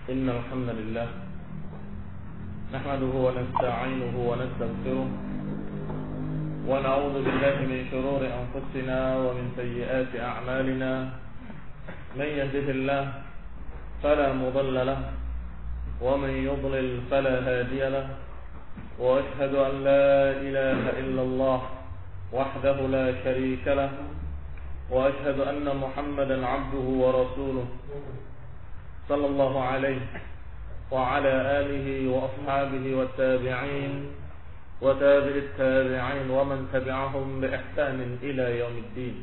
إن الحمد لله نحمده ونستعينه ونستغفره ونعوذ بالله من شرور أنفسنا ومن سيئات أعمالنا من يهده الله فلا مضل له ومن يضلل فلا هادي له وأشهد أن لا إله إلا الله وحده لا شريك له وأشهد أن محمدا عبده ورسوله صلى الله عليه وعلى آله وأصحابه والتابعين وتابع التابعين ومن تبعهم بإحسان إلى يوم الدين.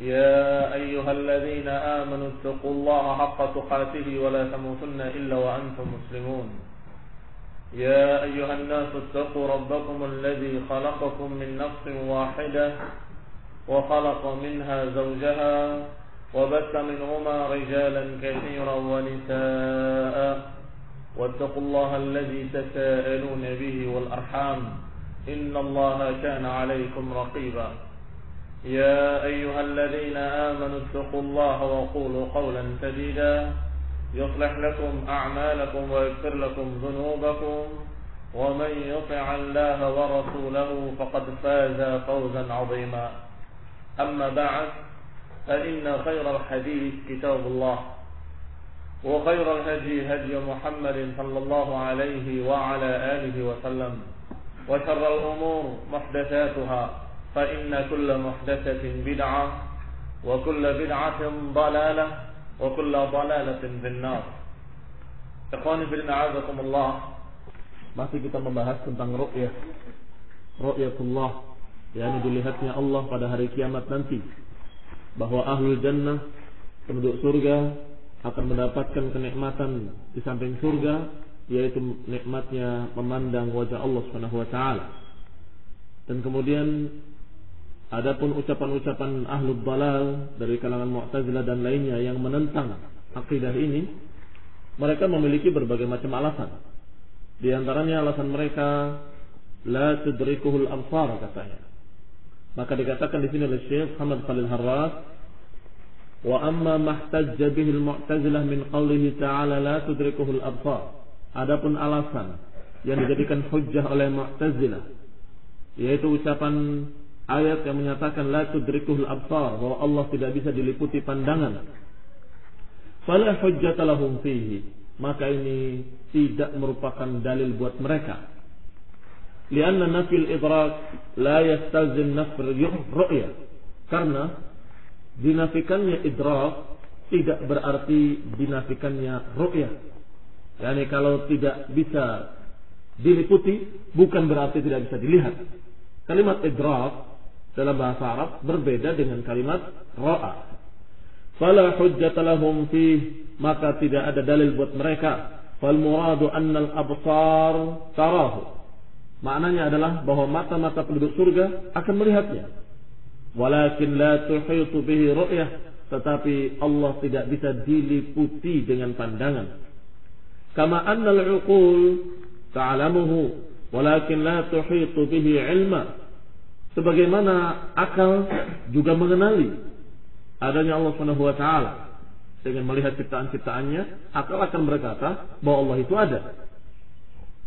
يا أيها الذين آمنوا اتقوا الله حق تقاته ولا تموتن إلا وأنتم مسلمون. يا أيها الناس اتقوا ربكم الذي خلقكم من نفس واحدة وخلق منها زوجها وبث منهما رجالا كثيرا ونساء واتقوا الله الذي تساءلون به والأرحام إن الله كان عليكم رقيبا. يا أيها الذين آمنوا اتقوا الله وقولوا قولا سديدا يصلح لكم أعمالكم ويغفر لكم ذنوبكم ومن يطع الله ورسوله فقد فاز فوزا عظيما. أما بعد فإن خير الحديث كتاب الله وخير الهدي هدي محمد صلى الله عليه وعلى آله وسلم وشر الأمور محدثاتها فإن كل محدثة بدعة وكل بدعة ضلالة وكل ضلالة في النار. Ikhwani fillah a'azakumullah, masih kita membahas tentang ru'yatullah, yakni dilihatnya Allah pada hari kiamat nanti, bahwa ahlul jannah, penduduk surga, akan mendapatkan kenikmatan di samping surga, yaitu nikmatnya memandang wajah Allah Subhanahu wa taala. Dan kemudian adapun ucapan-ucapan ahlul dalal dari kalangan Mu'tazilah dan lainnya yang menentang akidah ini, mereka memiliki berbagai macam alasan. Di antaranya alasan mereka la tudrikuhul absar, katanya. Maka dikatakan di sini oleh Syekh Muhammad Khalil Harras, wa amma mahtajja bihil Mu'tazilah min qawlihi ta'ala la tudrikuhul absar. Adapun alasan yang dijadikan hujjah oleh Mu'tazilah, yaitu ucapan ayat yang menyatakan la tudrikuhul absar, bahwa Allah tidak bisa diliputi pandangan. Fala hujjata lahum fihi, maka ini tidak merupakan dalil buat mereka. Lianna nafil idrak la yastalzim nafil ru'ya, karena dinafikannya idrak tidak berarti dinafikannya ru'ya. Yani kalau tidak bisa diliputi bukan berarti tidak bisa dilihat. Kalimat idrak dalam bahasa Arab berbeda dengan kalimat ra'a. Fala hujjata lahum fih, maka tidak ada dalil buat mereka. Fal muradu annal absar tarahu, maknanya adalah bahwa mata-mata penduduk surga akan melihatnya. Walakin la tuhitu bihi ru'yah, tetapi Allah tidak bisa diliputi dengan pandangan. Kama annal uqul ta'lamuhu walakin la tuhitu bihi ilma, sebagaimana akal juga mengenali adanya Allah Subhanahu wa taala. Dengan melihat ciptaan-ciptaannya, akal akan berkata bahwa Allah itu ada.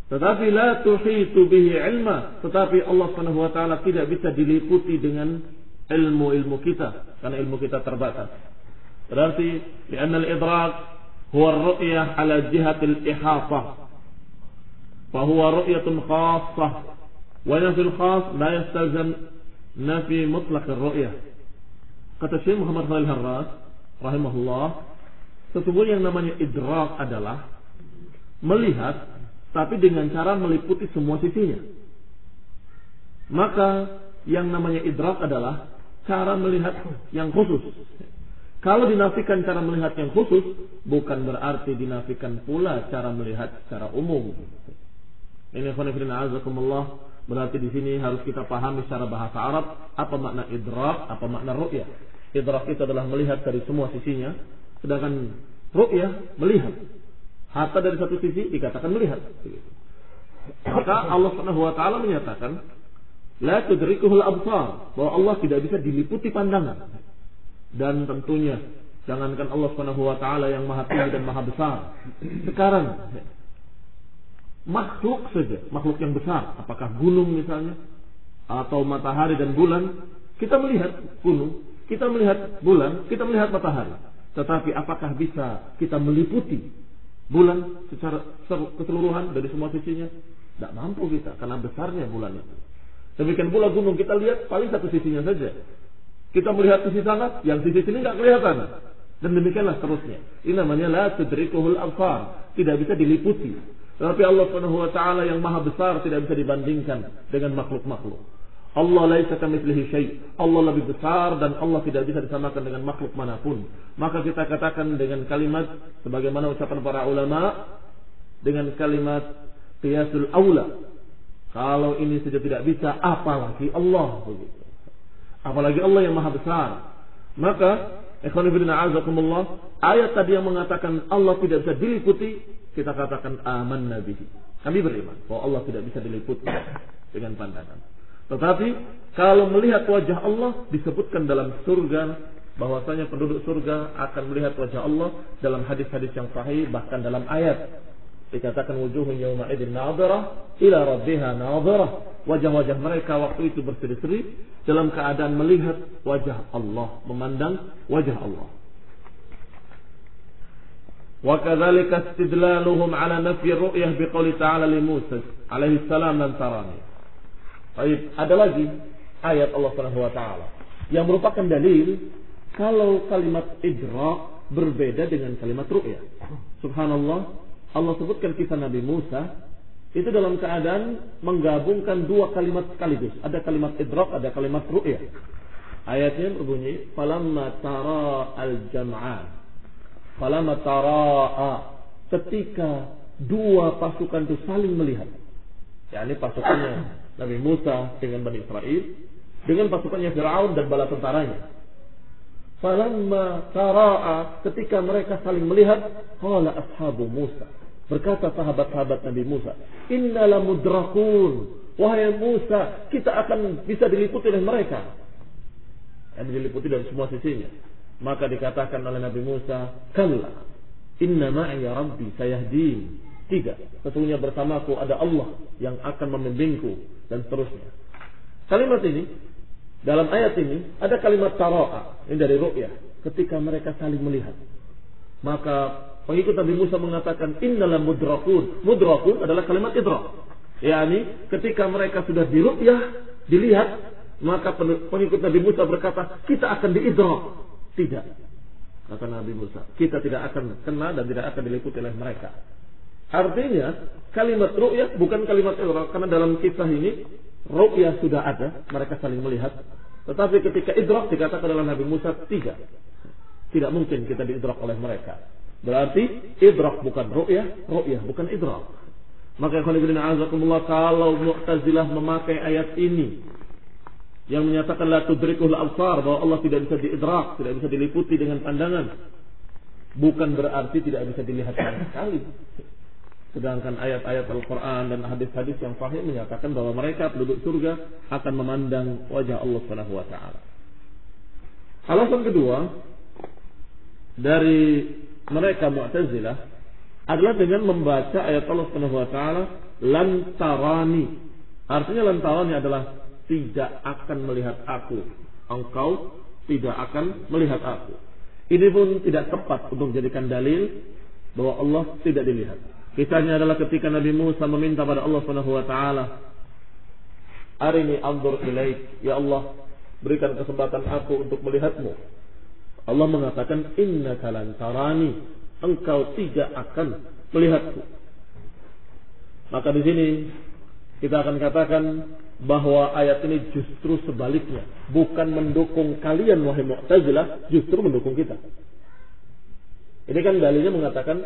Tetapi la tuhitu bihi ilma, tetapi Allah Subhanahu wa taala tidak bisa diliputi dengan ilmu kita, karena ilmu kita terbatas. Berarti li'anna al-idrak huwa ar-ru'yah ala jihatil ihatah, fa huwa ru'yatun khassah, wa nafil khass la yastalzam nafi mutlaq ar-ru'yah. Kata Syekh Muhammad Khalil Harras rahimahullah, sesungguhnya yang namanya idrak adalah melihat tapi dengan cara meliputi semua sisinya. Maka yang namanya idrak adalah cara melihat yang khusus. Kalau dinafikan cara melihat yang khusus, bukan berarti dinafikan pula cara melihat secara umum. Ini khonifidina azakumullah, berarti di sini harus kita pahami secara bahasa Arab apa makna idrak, apa makna ru'yah. Idrak itu adalah melihat dari semua sisinya, sedangkan ru'yah melihat. Harta dari satu sisi dikatakan melihat. Maka Allah Subhanahu wa taala menyatakan la tudrikuhul absar, bahwa Allah tidak bisa diliputi pandangan. Dan tentunya Jangankan Allah Subhanahu wa taala yang maha tinggi dan maha besar. Sekarang makhluk saja, makhluk yang besar, apakah gunung misalnya atau matahari dan bulan, kita melihat gunung, kita melihat bulan, kita melihat matahari. Tetapi apakah bisa kita meliputi bulan secara keseluruhan dari semua sisinya? Tidak mampu kita karena besarnya bulan itu. Demikian pula gunung, kita lihat paling satu sisinya saja. Kita melihat sisi sana, yang sisi sini nggak kelihatan. Dan demikianlah seterusnya. Ini namanya la tudrikuhul absar, tidak bisa diliputi. Tetapi Allah Subhanahu wa taala yang maha besar tidak bisa dibandingkan dengan makhluk-makhluk. Allah laisa kamitslihi syai'. Allah lebih besar dan Allah tidak bisa disamakan dengan makhluk manapun. Maka kita katakan dengan kalimat sebagaimana ucapan para ulama, dengan kalimat qiyasul aula. Kalau ini saja tidak bisa, apalagi Allah begitu. Apalagi Allah yang maha besar. Maka ikhwan fillah a'azakumullah, ayat tadi yang mengatakan Allah tidak bisa diliputi, kita katakan amanna bihi. Kami beriman bahwa Allah tidak bisa diliputi dengan pandangan. Tetapi kalau melihat wajah Allah, disebutkan dalam surga bahwasanya penduduk surga akan melihat wajah Allah dalam hadis-hadis yang sahih, bahkan dalam ayat dikatakan wujuhun yawma idzin nadhirah ila rabbiha nadhirah. Wajah-wajah mereka waktu itu berseri-seri dalam keadaan melihat wajah Allah, memandang wajah Allah. Wa kadzalika istidlaluhum ala nafyi ru'yah biqouli ta'ala li Musa alaihi salam lan tarani. Baik, ada lagi ayat Allah Subhanahu wa taala yang merupakan dalil kalau kalimat idrak berbeda dengan kalimat ru'yah. Subhanallah, Allah sebutkan kisah Nabi Musa itu dalam keadaan menggabungkan dua kalimat sekaligus. Ada kalimat idrak, ada kalimat ru'yah. Ayatnya berbunyi falamma tara al-jam'an. Falamma tara'a, ketika dua pasukan itu saling melihat. yakni pasukannya Nabi Musa dengan Bani Israel dengan pasukannya Fir'aun dan bala tentaranya. Falamma tara'a, ketika mereka saling melihat, qala ashabu Musa, berkata sahabat-sahabat Nabi Musa, inna lamudrakun, wahai Musa, kita akan bisa diliputi oleh mereka. Yang diliputi dari semua sisinya. Maka dikatakan oleh Nabi Musa, kalla, inna ma'iya rabbi sayahdin. Tidak, sesungguhnya bersamaku ada Allah yang akan membimbingku, dan seterusnya. Kalimat ini, dalam ayat ini ada kalimat tara'a, ini dari ru'yah, ketika mereka saling melihat. Maka pengikut Nabi Musa mengatakan innal mudrakun. Mudrakun adalah kalimat idrak, yakni ketika mereka sudah di ru'yah, dilihat, maka pengikut Nabi Musa berkata kita akan diidrak. Tidak, kata Nabi Musa, kita tidak akan kena dan tidak akan diliputi oleh mereka. Artinya kalimat ru'yah bukan kalimat idrak, karena dalam kisah ini ru'yah sudah ada, mereka saling melihat. Tetapi ketika idrak dikatakan oleh Nabi Musa tidak mungkin kita diidrak oleh mereka. Berarti idrak bukan ru'yah, ru'yah bukan idrak. Maka kalau Mu'tazilah memakai ayat ini yang menyatakan la tudrikul absar, bahwa Allah tidak bisa diidrak, tidak bisa diliputi dengan pandangan, bukan berarti tidak bisa dilihat sama sekali. Sedangkan ayat-ayat Al-Quran dan hadis-hadis yang sahih menyatakan bahwa mereka penduduk surga akan memandang wajah Allah Subhanahu wa taala. Alasan kedua dari mereka Mu'tazilah adalah dengan membaca ayat Allah Subhanahu wa taala lan tarani. Artinya lan tarani adalah tidak akan melihat aku. Engkau tidak akan melihat aku. Ini pun tidak tepat untuk dijadikan dalil bahwa Allah tidak dilihat. Kisahnya adalah ketika Nabi Musa meminta pada Allah Subhanahu wa taala, "Arini anzur ilaik." Ya Allah, berikan kesempatan aku untuk melihatmu. Allah mengatakan, "Innaka lan tarani." Engkau tidak akan melihatku. Maka di sini kita akan katakan bahwa ayat ini justru sebaliknya, bukan mendukung kalian wahai Mu'tazilah, justru mendukung kita. Ini kan dalilnya mengatakan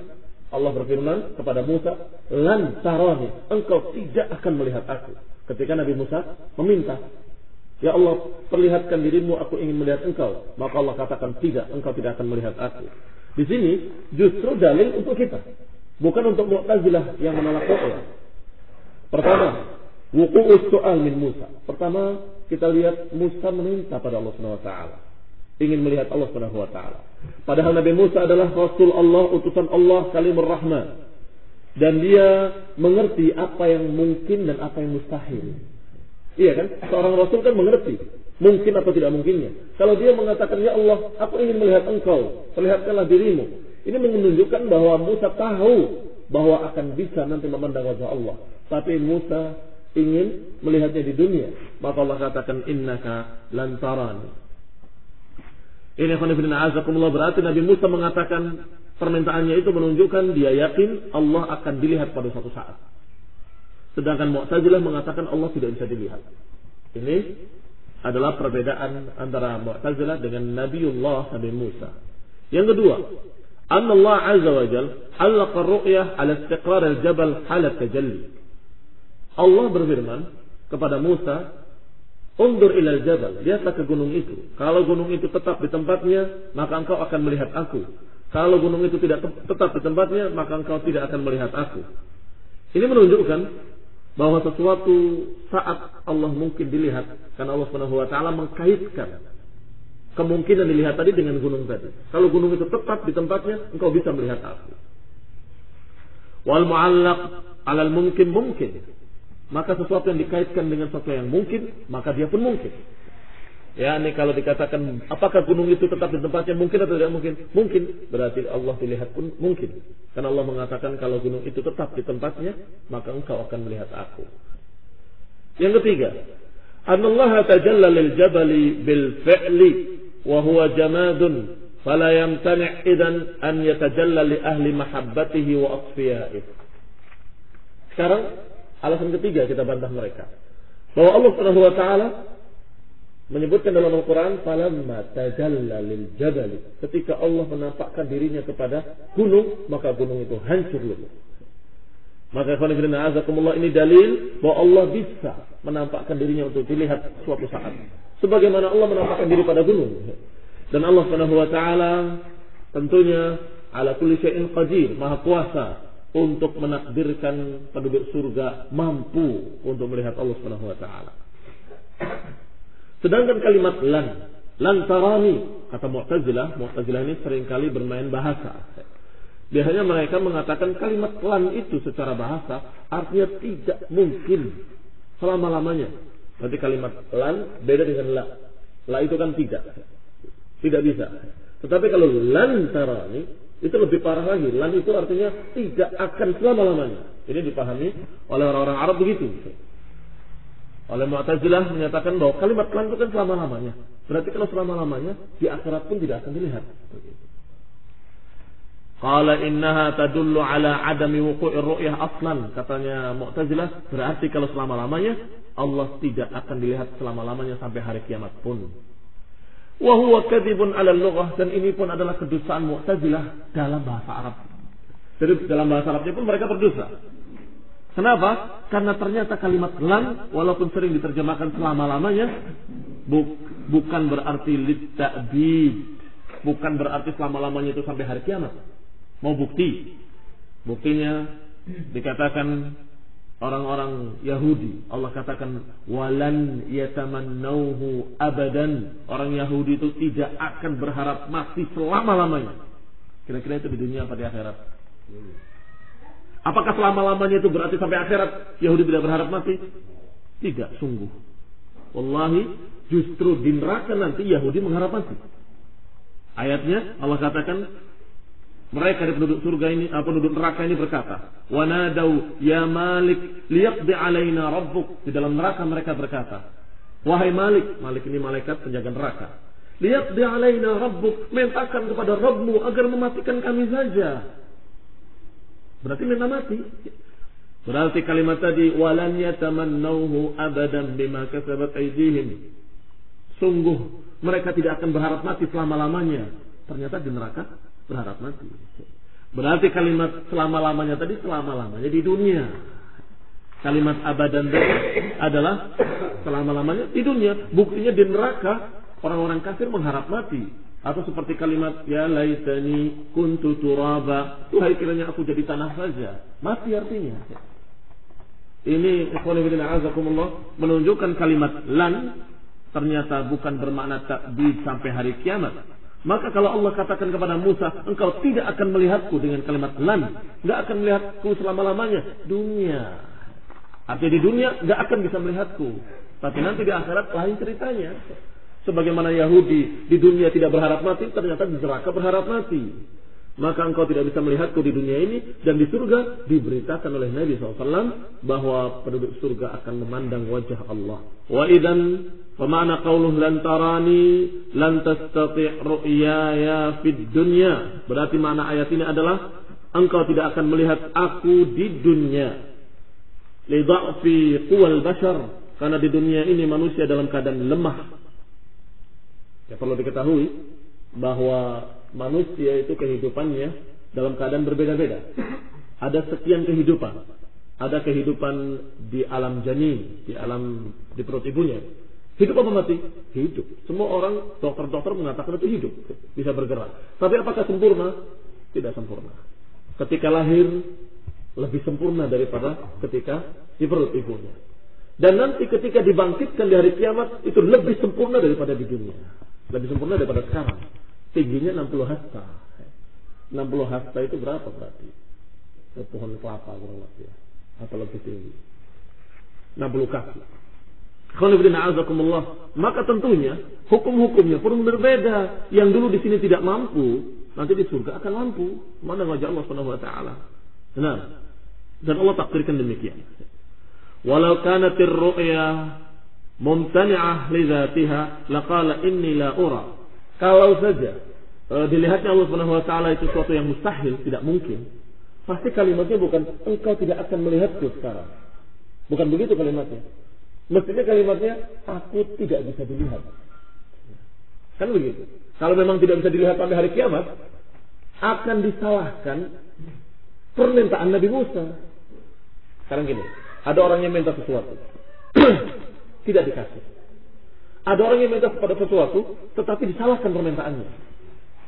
Allah berfirman kepada Musa, lan tarani, engkau tidak akan melihat aku. Ketika Nabi Musa meminta, ya Allah, perlihatkan dirimu, aku ingin melihat engkau. Maka Allah katakan, tidak, engkau tidak akan melihat aku. Di sini justru dalil untuk kita, bukan untuk Mu'tazilah yang menolak ru'yah. Pertama, wuqu'us so'al min Musa. Pertama, kita lihat Musa meminta pada Allah Subhanahu wa taala. ingin melihat Allah Subhanahu wa taala. Padahal Nabi Musa adalah Rasul Allah, utusan Allah, Kalimur Rahman. Dan dia mengerti apa yang mungkin dan apa yang mustahil. Iya kan? Seorang Rasul kan mengerti mungkin atau tidak mungkinnya. Kalau dia mengatakan, ya Allah, aku ingin melihat engkau, perlihatkanlah dirimu. Ini menunjukkan bahwa Musa tahu bahwa akan bisa nanti memandang wajah Allah. Tapi Musa ingin melihatnya di dunia. Maka Allah katakan, innaka lan tarani. Ini khonifidina azakumullah, berarti Nabi Musa mengatakan permintaannya itu menunjukkan dia yakin Allah akan dilihat pada suatu saat. Sedangkan Mu'tazilah mengatakan Allah tidak bisa dilihat. Ini adalah perbedaan antara Mu'tazilah dengan Nabiullah Nabi Musa. Yang kedua, anna Allah Azza wa Jalla allaqa ar-ru'yah ala istiqrar al-jabal halat tajalli. Allah berfirman kepada Musa, undur ilal jabal, lihatlah ke gunung itu. Kalau gunung itu tetap di tempatnya, maka engkau akan melihat aku. Kalau gunung itu tidak tetap di tempatnya, maka engkau tidak akan melihat aku. Ini menunjukkan bahwa sesuatu saat Allah mungkin dilihat, karena Allah Subhanahu wa taala mengkaitkan kemungkinan dilihat tadi dengan gunung tadi. Kalau gunung itu tetap di tempatnya, engkau bisa melihat aku. Wal mu'allaq 'alal mungkin mungkin. Maka sesuatu yang dikaitkan dengan sesuatu yang mungkin, maka dia pun mungkin. Ya, ini kalau dikatakan apakah gunung itu tetap di tempatnya, mungkin atau tidak mungkin? Mungkin, berarti Allah dilihat pun mungkin. Karena Allah mengatakan kalau gunung itu tetap di tempatnya, maka engkau akan melihat aku. Yang ketiga, anallaha tajalla lil jabali bil fi'li wa huwa jamadun fala yamtani' idan an yatajalla li ahli mahabbatihi wa asfiya'ihi. Sekarang alasan ketiga kita bantah mereka, bahwa Allah Subhanahu wa taala menyebutkan dalam Al-Quran, falamma tajalla lil jabali, ketika Allah menampakkan dirinya kepada gunung, maka gunung itu hancur lumpuh. Maka khonifidina azakumullah, ini dalil bahwa Allah bisa menampakkan dirinya untuk dilihat suatu saat, sebagaimana Allah menampakkan diri pada gunung. Dan Allah Subhanahu wa taala tentunya ala kulli syai'in qadir, maha kuasa untuk menakdirkan penduduk surga mampu untuk melihat Allah Subhanahu wa taala. Sedangkan kalimat lan tarani, kata Mu'tazilah ini seringkali bermain bahasa. Biasanya mereka mengatakan kalimat lan itu secara bahasa artinya tidak mungkin selama-lamanya. Berarti kalimat lan beda dengan la. La itu kan tidak bisa. Tetapi kalau lan tarani itu lebih parah lagi. Lan itu artinya tidak akan selama-lamanya. Ini dipahami oleh orang-orang Arab begitu. Oleh Mu'tazilah menyatakan bahwa kalimat lan itu kan selama-lamanya. Berarti kalau selama-lamanya di akhirat pun tidak akan dilihat. Qala innaha tadullu ala adami wuqu'ir ru'yah aslan. Katanya Mu'tazilah, berarti kalau selama-lamanya Allah tidak akan dilihat selama-lamanya sampai hari kiamat pun. Wa huwa kadhibun 'ala al-lughah, dan ini pun adalah kedustaan Mu'tazilah dalam bahasa Arab. Jadi dalam bahasa Arabnya pun mereka berdosa. Kenapa? Karena ternyata kalimat lan walaupun sering diterjemahkan selama-lamanya bukan berarti lit-ta'bid, bukan berarti selama-lamanya itu sampai hari kiamat. Mau bukti? Buktinya dikatakan orang-orang Yahudi, Allah katakan walan yatamannauhu abadan. Orang Yahudi itu tidak akan berharap mati selama-lamanya. Kira-kira itu di dunia apa di akhirat? Apakah selama-lamanya itu berarti sampai akhirat Yahudi tidak berharap mati? Tidak, sungguh. Wallahi, justru di neraka nanti Yahudi mengharap mati. Ayatnya Allah katakan mereka di penduduk surga ini, penduduk neraka ini berkata, wa nadau ya Malik liyaqdi alaina rabbuk. Di dalam neraka mereka berkata, wahai Malik, Malik ini malaikat penjaga neraka, liyaqdi alaina rabbuk, mintakan kepada Rabbmu agar mematikan kami saja. Berarti minta mati. Berarti kalimat tadi walan yatamannauhu abadan bima kasabat aydihim. Sungguh mereka tidak akan berharap mati selama-lamanya. Ternyata di neraka berharap mati. Berarti kalimat selama-lamanya tadi selama-lamanya di dunia. Kalimat abadan tadi adalah selama-lamanya di dunia. Buktinya di neraka orang-orang kafir mengharap mati. Atau seperti kalimat ya laitani kuntu turaba, tuhai kiranya aku jadi tanah saja. Mati artinya. Ini ikhwan fillah azakumullah menunjukkan kalimat lan ternyata bukan bermakna ta'bid sampai hari kiamat. Maka kalau Allah katakan kepada Musa, engkau tidak akan melihatku dengan kalimat lan, nggak akan melihatku selama-lamanya dunia. Artinya di dunia nggak akan bisa melihatku, tapi nanti di akhirat lain ceritanya. Sebagaimana Yahudi di dunia tidak berharap mati, ternyata di neraka berharap mati. Maka engkau tidak bisa melihatku di dunia ini, dan di surga diberitakan oleh Nabi SAW bahwa penduduk surga akan memandang wajah Allah. Wa idzan Pemana qauluh lan tarani lan tastati' ru'yaya fid dunya. Berarti makna ayat ini adalah engkau tidak akan melihat aku di dunia. Li dha'fi quwal bashar, karena di dunia ini manusia dalam keadaan lemah. Ya, perlu diketahui bahwa manusia itu kehidupannya dalam keadaan berbeda-beda. Ada sekian kehidupan. Ada kehidupan di alam janin, di perut ibunya. Hidup apa mati? Hidup. Semua orang, dokter-dokter mengatakan itu hidup, bisa bergerak. Tapi apakah sempurna? Tidak sempurna. Ketika lahir lebih sempurna daripada ketika di perut ibunya. Dan nanti ketika dibangkitkan di hari kiamat itu lebih sempurna daripada di dunia. Lebih sempurna daripada sekarang. Tingginya 60 hasta. 60 hasta itu berapa berarti? Pohon kelapa kurang lebih ya. Atau lebih tinggi. 60 kaki. Maka tentunya hukum-hukumnya pun berbeda. Yang dulu di sini tidak mampu, nanti di surga akan mampu. Mana wajah Allah Subhanahu wa taala. Benar. Dan Allah takdirkan demikian. Walau kanatir ru'ya mumtani'ah li dzatiha laqala inni la ura. Kalau saja dilihatnya Allah Subhanahu wa taala itu sesuatu yang mustahil, tidak mungkin, pasti kalimatnya bukan engkau tidak akan melihatku sekarang. Bukan begitu kalimatnya. Mestinya kalimatnya aku tidak bisa dilihat. Kan begitu. Kalau memang tidak bisa dilihat pada hari kiamat, akan disalahkan permintaan Nabi Musa. Sekarang gini, ada orang yang minta sesuatu tidak dikasih. Ada orang yang minta kepada sesuatu tetapi disalahkan permintaannya.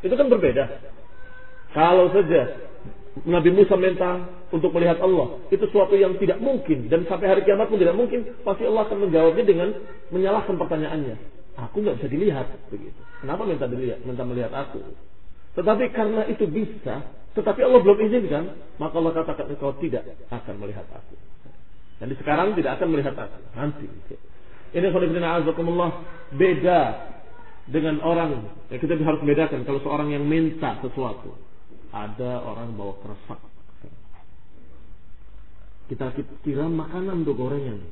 Itu kan berbeda. Kalau saja Nabi Musa minta untuk melihat Allah, itu sesuatu yang tidak mungkin, dan sampai hari kiamat pun tidak mungkin, pasti Allah akan menjawabnya dengan menyalahkan pertanyaannya. Aku nggak bisa dilihat, begitu. Kenapa minta melihat aku? Tetapi karena itu bisa, tetapi Allah belum izinkan, maka Allah katakan engkau tidak akan melihat aku. Jadi sekarang tidak akan melihat aku, nanti. Ini khonibina azakumullah, beda dengan orang. Ya, kita harus bedakan kalau seorang yang minta sesuatu. Ada orang bawa keresak. Kita kira makanan untuk gorengan.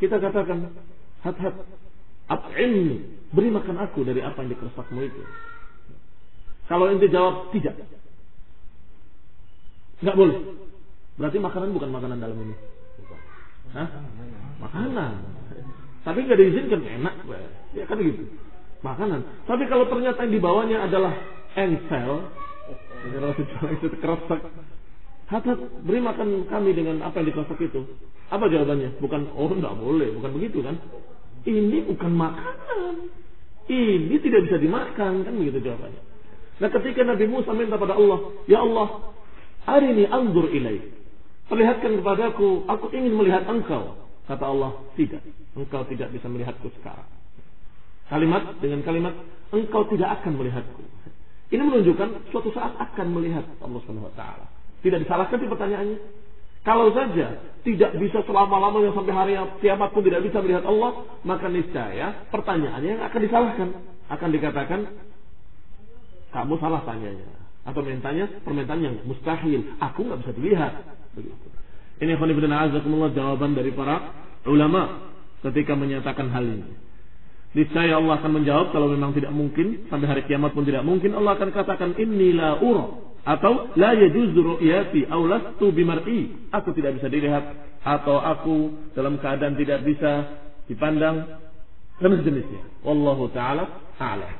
Kita katakan, hat-hat, at'imni, beri makan aku dari apa yang dikeresakmu itu. Kalau ente jawab tidak, nggak boleh. Berarti makanan bukan makanan dalam ini. Hah? Makanan. Tapi nggak diizinkan, enak, ya kan gitu. Makanan. Tapi kalau ternyata yang dibawanya adalah engsel, itu keresak, hat-hat, beri makan kami dengan apa yang dikeresak itu. Apa jawabannya? Bukan, oh enggak boleh, bukan begitu kan? Ini bukan makanan, ini tidak bisa dimakan, kan begitu jawabannya. Nah, ketika Nabi Musa minta pada Allah, ya Allah, arini anzur ilaik, perlihatkan kepadaku, aku ingin melihat engkau. Kata Allah, tidak, engkau tidak bisa melihatku sekarang. Kalimat dengan kalimat, engkau tidak akan melihatku. Ini menunjukkan suatu saat akan melihat Allah Subhanahu wa taala. Tidak disalahkan di pertanyaannya. Kalau saja tidak bisa selama-lamanya sampai hari kiamat pun tidak bisa melihat Allah, maka niscaya pertanyaannya yang akan disalahkan. Akan dikatakan kamu salah tanyanya, atau mintanya permintaan yang mustahil. Aku nggak bisa dilihat. Begitu. Ini khonibun azakumullah jawaban dari para ulama ketika menyatakan hal ini. Niscaya Allah akan menjawab kalau memang tidak mungkin, sampai hari kiamat pun tidak mungkin, Allah akan katakan inni la ura, atau la yajuzu ru'yati aw lastu bimar'i, aku tidak bisa dilihat, atau aku dalam keadaan tidak bisa dipandang, dan sejenisnya. Wallahu taala a'lam.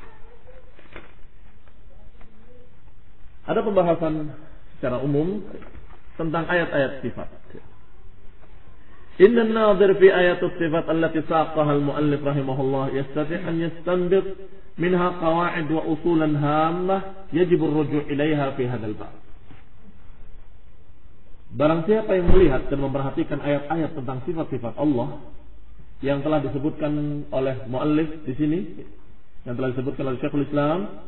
Ada pembahasan secara umum tentang ayat-ayat sifat. Inna an-nadhir fi ayat as-sifat allati saqaha al-muallif rahimahullah yastati' an yastanbit minha qawa'id wa usulan hammah yajib ar-ruju' ilaiha fi hadzal bab. Barang siapa yang melihat dan memperhatikan ayat-ayat tentang sifat-sifat Allah, yang telah disebutkan oleh muallif di sini, yang telah disebutkan oleh Syekhul Islam,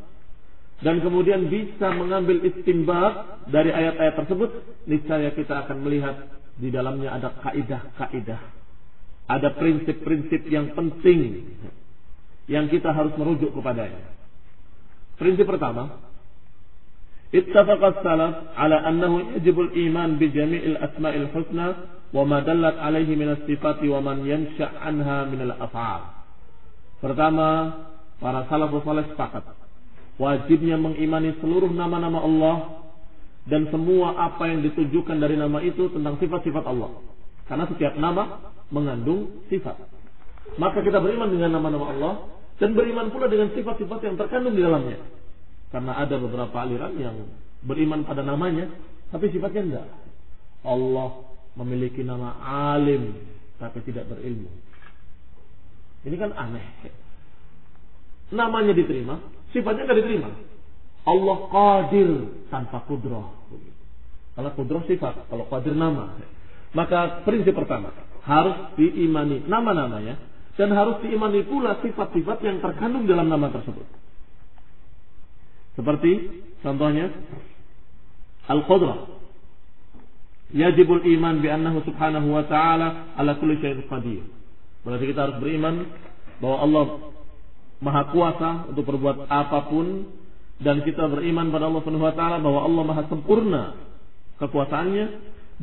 dan kemudian bisa mengambil istinbat dari ayat-ayat tersebut, niscaya kita akan melihat di dalamnya ada kaidah-kaidah, ada prinsip-prinsip yang penting yang kita harus merujuk kepadanya. Prinsip pertama, ittafaqas salaf ala annahu yajibul iman bi jami'il asma'il husna wa ma dallat alaihi min as-sifati wa man yansha' anha min al-af'al. Pertama, para salafus saleh sepakat wajibnya mengimani seluruh nama-nama Allah dan semua apa yang ditujukan dari nama itu tentang sifat-sifat Allah. Karena setiap nama mengandung sifat. Maka kita beriman dengan nama-nama Allah dan beriman pula dengan sifat-sifat yang terkandung di dalamnya. Karena ada beberapa aliran yang beriman pada namanya tapi sifatnya enggak. Allah memiliki nama alim tapi tidak berilmu. Ini kan aneh. Namanya diterima, sifatnya enggak diterima. Allah qadir tanpa kudrah. Kalau kudrah sifat, kalau qadir nama. Maka prinsip pertama, harus diimani nama-namanya dan harus diimani pula sifat-sifat yang terkandung dalam nama tersebut. Seperti contohnya al-qudrah. Yajibul iman bi annahu subhanahu wa ta'ala ala kulli syai'in qadir. Berarti kita harus beriman bahwa Allah Maha Kuasa untuk berbuat apapun, dan kita beriman pada Allah Subhanahu wa taala bahwa Allah Maha sempurna kekuasaannya,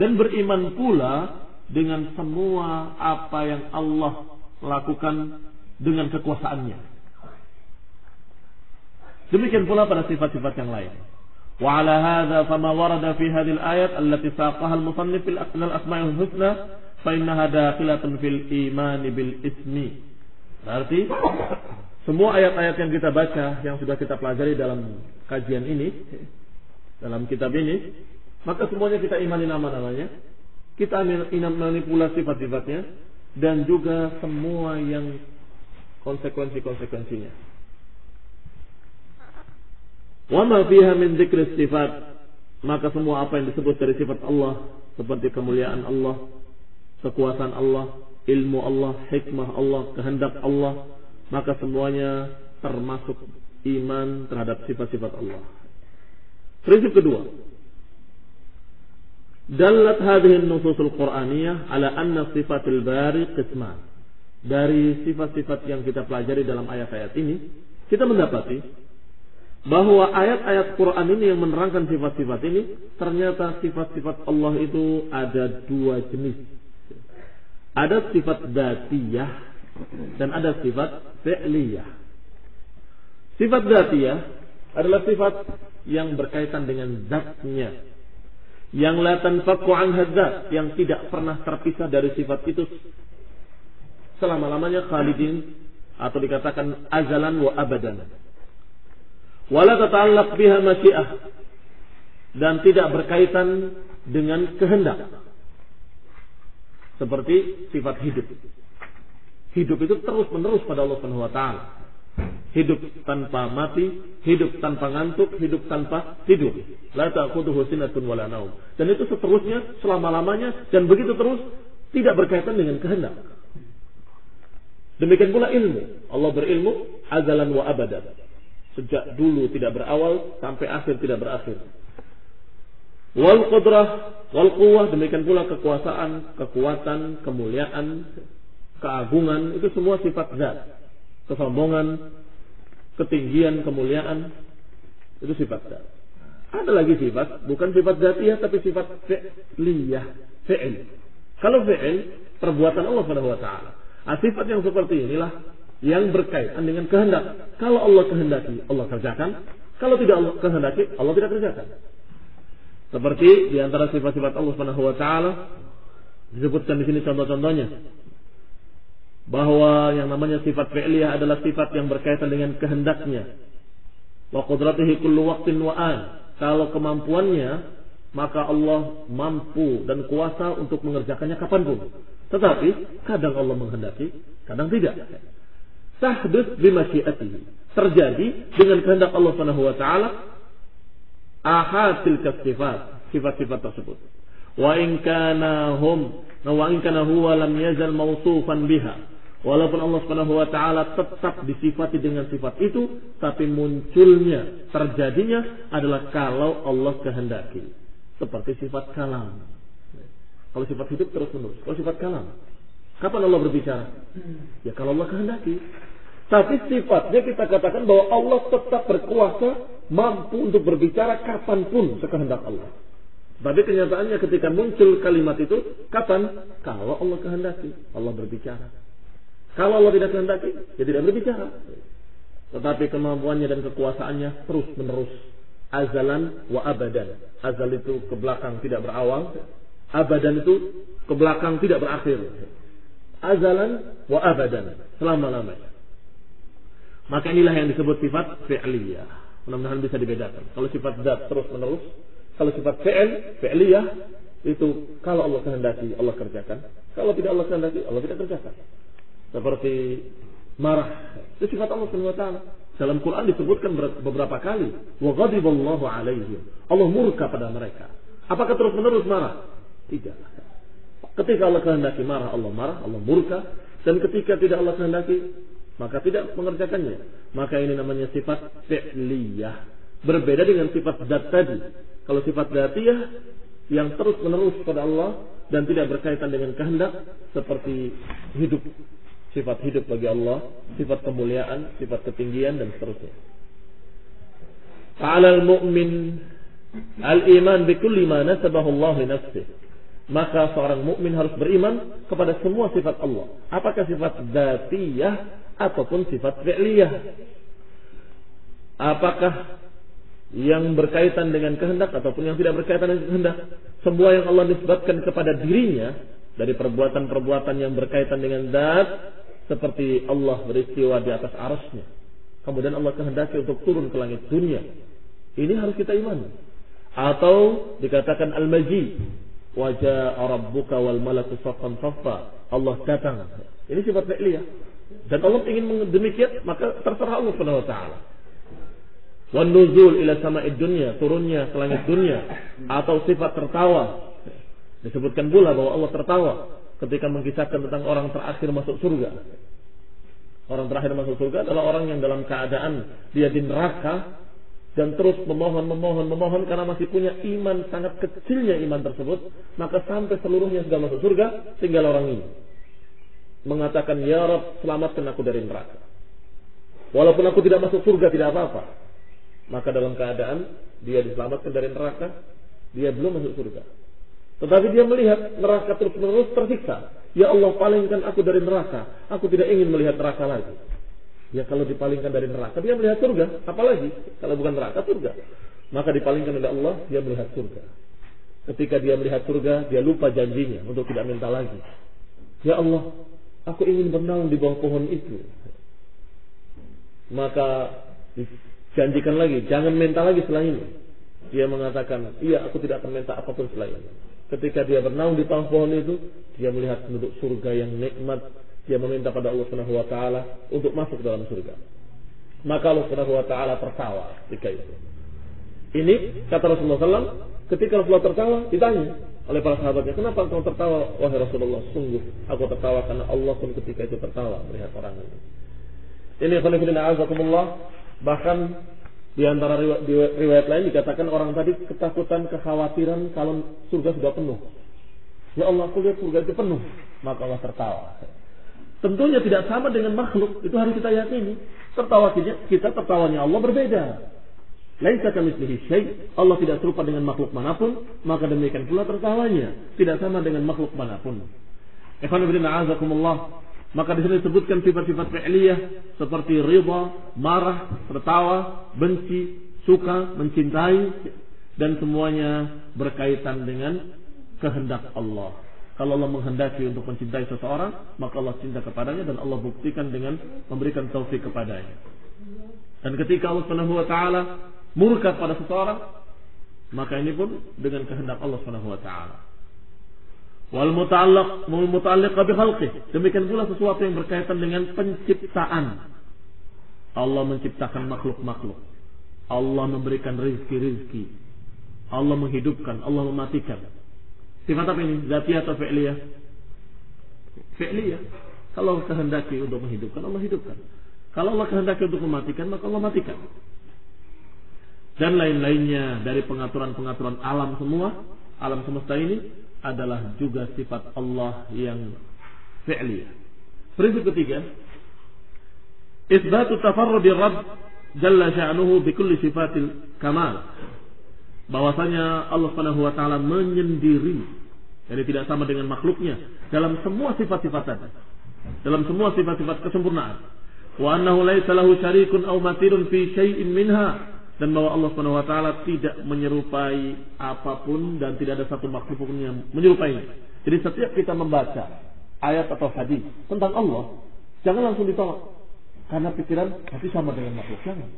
dan beriman pula dengan semua apa yang Allah lakukan dengan kekuasaannya. Demikian pula pada sifat-sifat yang lain. Wa ala hadza fama warada fi hadhihi al-ayat allati saqaha al-musannif fil asma'il husna fa innaha dakhilatun fil iman bil ismi. Berarti semua ayat-ayat yang kita baca, yang sudah kita pelajari dalam kajian ini, dalam kitab ini, maka semuanya kita imani nama-namanya, kita imani pula sifat-sifatnya, dan juga semua yang konsekuensi-konsekuensinya. Wa ma fiha min dzikri sifat, maka semua apa yang disebut dari sifat Allah, seperti kemuliaan Allah, kekuasaan Allah, ilmu Allah, hikmah Allah, kehendak Allah, maka semuanya termasuk iman terhadap sifat-sifat Allah. Prinsip kedua, dallat hadhihi an-nusus al-Qur'aniyah ala anna sifatil bari qisman. Dari sifat-sifat yang kita pelajari dalam ayat-ayat ini, kita mendapati bahwa ayat-ayat Quran ini yang menerangkan sifat-sifat ini, ternyata sifat-sifat Allah itu ada dua jenis. Ada sifat dzatiyah dan ada sifat fi'liyah. Sifat dzatiyah adalah sifat yang berkaitan dengan zatnya, yang la tanfaku anha dzat, yang tidak pernah terpisah dari sifat itu selama-lamanya, khalidin, atau dikatakan azalan wa abadan. Wala tata'allaq biha masyiah, dan tidak berkaitan dengan kehendak. Seperti sifat hidup. Hidup itu terus-menerus pada Allah Subhanahu wa taala. Hidup tanpa mati, hidup tanpa ngantuk, hidup tanpa tidur. La ta'khudhuhu sinatun wala naum. Dan itu seterusnya selama-lamanya, dan begitu terus, tidak berkaitan dengan kehendak. Demikian pula ilmu. Allah berilmu azalan wa abadan. Sejak dulu tidak berawal sampai akhir tidak berakhir. Wal qudrah wal quwwah, demikian pula kekuasaan, kekuatan, kemuliaan, keagungan, itu semua sifat zat. Kesombongan, ketinggian, kemuliaan, itu sifat zat. Ada lagi sifat, bukan sifat zatiyah tapi sifat fi'liyah, fi'il. Kalau fi'il, perbuatan Allah Subhanahu wa taala. Sifat yang seperti inilah yang berkaitan dengan kehendak. Kalau Allah kehendaki, Allah kerjakan. Kalau tidak Allah kehendaki, Allah tidak kerjakan. Seperti di antara sifat-sifat Allah Subhanahu wa taala disebutkan di sini contoh-contohnya, bahwa yang namanya sifat fi'liyah adalah sifat yang berkaitan dengan kehendaknya. Wa qudratihi kullu waqtin wa an. Kalau kemampuannya, maka Allah mampu dan kuasa untuk mengerjakannya kapanpun. Tetapi kadang Allah menghendaki, kadang tidak. Tahdus bimasyiatihi, terjadi dengan kehendak Allah Subhanahu wa taala ahatil sifat-sifat tersebut. Wa in kana huwa lam yazal mawsufan biha, Walaupun Allah Subhanahu wa taala tetap disifati dengan sifat itu, tapi munculnya, terjadinya adalah kalau Allah kehendaki. Seperti sifat kalam. Kalau sifat hidup terus menerus. Kalau sifat kalam, kapan Allah berbicara? Ya kalau Allah kehendaki. Tapi sifatnya kita katakan bahwa Allah tetap berkuasa, mampu untuk berbicara kapanpun sekehendak Allah. Tapi kenyataannya ketika muncul kalimat itu, kapan? Kalau Allah kehendaki, Allah berbicara. Kalau Allah tidak kehendaki, dia tidak berbicara. Tetapi kemampuannya dan kekuasaannya terus menerus. Azalan wa abadan. Azal itu ke belakang tidak berawal. Abadan itu ke belakang tidak berakhir. Azalan wa abadan. Selama-lamanya. Maka inilah yang disebut sifat fi'liyah. Mudah-mudahan bisa dibedakan. Kalau sifat zat terus menerus. Kalau sifat fi'liyah itu kalau Allah kehendaki Allah kerjakan. Kalau tidak Allah kehendaki Allah tidak kerjakan. Seperti marah. Itu sifat Allah Subhanahu wa taala. Dalam Quran disebutkan beberapa kali. Wa ghadiballahu alaihim. Allah murka pada mereka. Apakah terus-menerus marah? Tidak. Ketika Allah kehendaki marah, Allah marah, Allah murka. Dan ketika tidak Allah kehendaki, maka tidak mengerjakannya. Maka ini namanya sifat fi'liyah. Berbeda dengan sifat zat tadi. Kalau sifat dzatiyah yang terus-menerus pada Allah dan tidak berkaitan dengan kehendak, seperti hidup. Sifat hidup bagi Allah, sifat kemuliaan, sifat ketinggian dan seterusnya. Fa'alal mu'min al-iman bikulli ma nasabahu Allah li nafsihi. Maka seorang mukmin harus beriman kepada semua sifat Allah. Apakah sifat dzatiyah ataupun sifat fi'liyah? Apakah yang berkaitan dengan kehendak ataupun yang tidak berkaitan dengan kehendak? Semua yang Allah nisbatkan kepada dirinya dari perbuatan-perbuatan yang berkaitan dengan zat, seperti Allah beristiwa di atas arasnya, kemudian Allah kehendaki untuk turun ke langit dunia, ini harus kita imani. Atau dikatakan al-maji, wa jaa rabbuka wal malaku saffan saffa, Allah datang, ini sifat fi'liyah. Dan Allah ingin demikian, maka terserah Allah Subhanahu wa taala. Wan nuzul ila sama'id dunya, turunnya ke langit dunia. Atau sifat tertawa, disebutkan pula bahwa Allah tertawa ketika mengisahkan tentang orang terakhir masuk surga. Orang terakhir masuk surga adalah orang yang dalam keadaan dia di neraka dan terus memohon karena masih punya iman, sangat kecilnya iman tersebut, maka sampai seluruhnya sudah masuk surga, tinggal orang ini mengatakan, ya Rabb, selamatkan aku dari neraka. Walaupun aku tidak masuk surga tidak apa-apa. Maka dalam keadaan dia diselamatkan dari neraka, dia belum masuk surga. Tetapi dia melihat neraka terus-menerus tersiksa. Ya Allah, palingkan aku dari neraka. Aku tidak ingin melihat neraka lagi. Ya kalau dipalingkan dari neraka, dia melihat surga. Apalagi kalau bukan neraka, surga. Maka dipalingkan oleh Allah, dia melihat surga. Ketika dia melihat surga, dia lupa janjinya untuk tidak minta lagi. Ya Allah, aku ingin bernaung di bawah pohon itu. Maka dijanjikan lagi, jangan minta lagi setelah ini. Dia mengatakan, iya aku tidak akan minta apapun selain ini. Ketika dia bernaung di bawah pohon itu, dia melihat penduduk surga yang nikmat. Dia meminta pada Allah Subhanahu wa taala untuk masuk dalam surga. Maka Allah Subhanahu wa taala tertawa ketika itu. Ini kata Rasulullah SAW, ketika Rasulullah tertawa, ditanya oleh para sahabatnya, kenapa engkau tertawa wahai Rasulullah? Sungguh aku tertawa karena Allah pun ketika itu tertawa melihat orang ini. Ini khonifidina azakumullah. Bahkan di antara riwayat lain dikatakan orang tadi ketakutan, kekhawatiran kalau surga sudah penuh. Ya Allah, aku lihat surga itu penuh. Maka Allah tertawa. Tentunya tidak sama dengan makhluk. Itu harus kita yakini. Tertawa kita, tertawanya Allah berbeda. Laisa kamitslihi syai'. Allah tidak serupa dengan makhluk manapun. Maka demikian pula tertawanya tidak sama dengan makhluk manapun. Ikhwan fillah azakumullah. Maka di sini disebutkan sifat-sifat fi'liyah seperti ridha, marah, tertawa, benci, suka, mencintai, dan semuanya berkaitan dengan kehendak Allah. Kalau Allah menghendaki untuk mencintai seseorang, maka Allah cinta kepadanya dan Allah buktikan dengan memberikan taufik kepadanya. Dan ketika Allah Subhanahu wa taala murka pada seseorang, maka ini pun dengan kehendak Allah Subhanahu wa taala. Wal muta'alliq bi khalqih. Demikian pula sesuatu yang berkaitan dengan penciptaan. Allah menciptakan makhluk-makhluk. Allah memberikan rizki-rizki. Allah menghidupkan, Allah mematikan. Sifat apa ini? Zatiyah atau fi'liyah? Fi'liyah. Kalau Allah kehendaki untuk menghidupkan, Allah hidupkan. Kalau Allah kehendaki untuk mematikan, maka Allah matikan. Dan lain-lainnya dari pengaturan-pengaturan alam semua, alam semesta ini adalah juga sifat Allah yang fi'liyah. Prinsip ketiga, isbatu tafarrudi Rabb jalla sya'nuhu bi kulli sifatil kamal. Bahwasanya Allah Subhanahu wa taala menyendiri, jadi tidak sama dengan makhluknya dalam semua sifat-sifat tadi, dalam semua sifat-sifat kesempurnaan. Wa annahu laisa lahu syarikun aw mathilun fi syai'in minha, dan bahwa Allah Subhanahu wa taala tidak menyerupai apapun dan tidak ada satu makhluk pun yang menyerupainya. Jadi setiap kita membaca ayat atau hadis tentang Allah, jangan langsung ditolak karena pikiran nanti sama dengan makhluk. Jangan.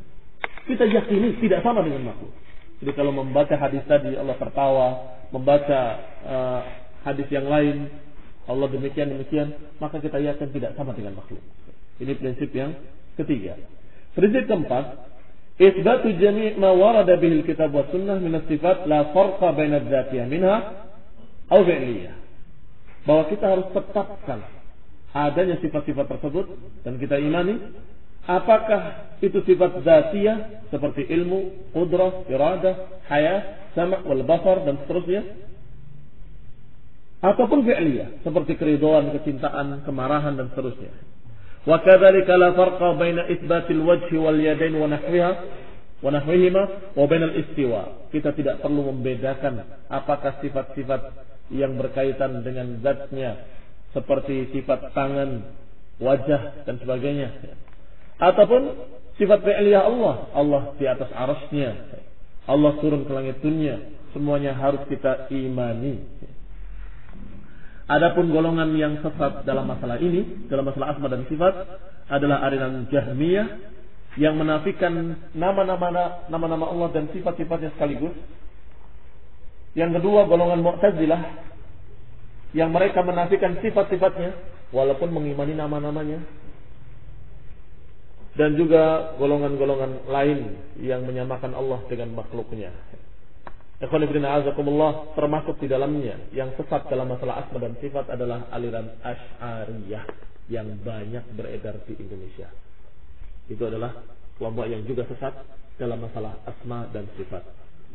Kita yakini tidak sama dengan makhluk. Jadi kalau membaca hadis tadi Allah tertawa, membaca hadis yang lain Allah demikian, maka kita yakin tidak sama dengan makhluk. Ini prinsip yang ketiga. Prinsip keempat, isbatu jami' ma warada bihil kitab wa sunnah min as-sifat la farqa baina dzatiyah minha aw fi'liyah. Bahwa kita harus tetapkan adanya sifat-sifat tersebut dan kita imani apakah itu sifat dzatiyah seperti ilmu, qudrah, iradah, haya, sama' wal basar dan seterusnya, ataupun fi'liyah seperti keridhaan, kecintaan, kemarahan dan seterusnya. Wa kadzalika la farqa baina itsbatil wajhi wal yadain wa nahwihima wa bainal istiwa. Kita tidak perlu membedakan apakah sifat-sifat yang berkaitan dengan zatnya seperti sifat tangan, wajah dan sebagainya, ataupun sifat fi'liyah Allah di atas arasy-Nya, Allah turun ke langit dunia, semuanya harus kita imani. Adapun golongan yang sesat dalam masalah ini, dalam masalah asma dan sifat, adalah aliran Jahmiyah yang menafikan nama-nama Allah dan sifat-sifatnya sekaligus. Yang kedua, golongan Mu'tazilah yang mereka menafikan sifat-sifatnya walaupun mengimani nama-namanya. Dan juga golongan-golongan lain yang menyamakan Allah dengan makhluknya. Ikhwan fillah azakumullah, termasuk di dalamnya yang sesat dalam masalah asma dan sifat adalah aliran Asy'ariyah yang banyak beredar di Indonesia. Itu adalah kelompok yang juga sesat dalam masalah asma dan sifat.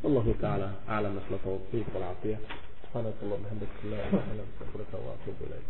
Allahu ta'ala a'lam bis-shawab wal afiyah. Subhanallah, alhamdulillah, wa la ilaha illa anta, astaghfiruka wa atubu ilaik.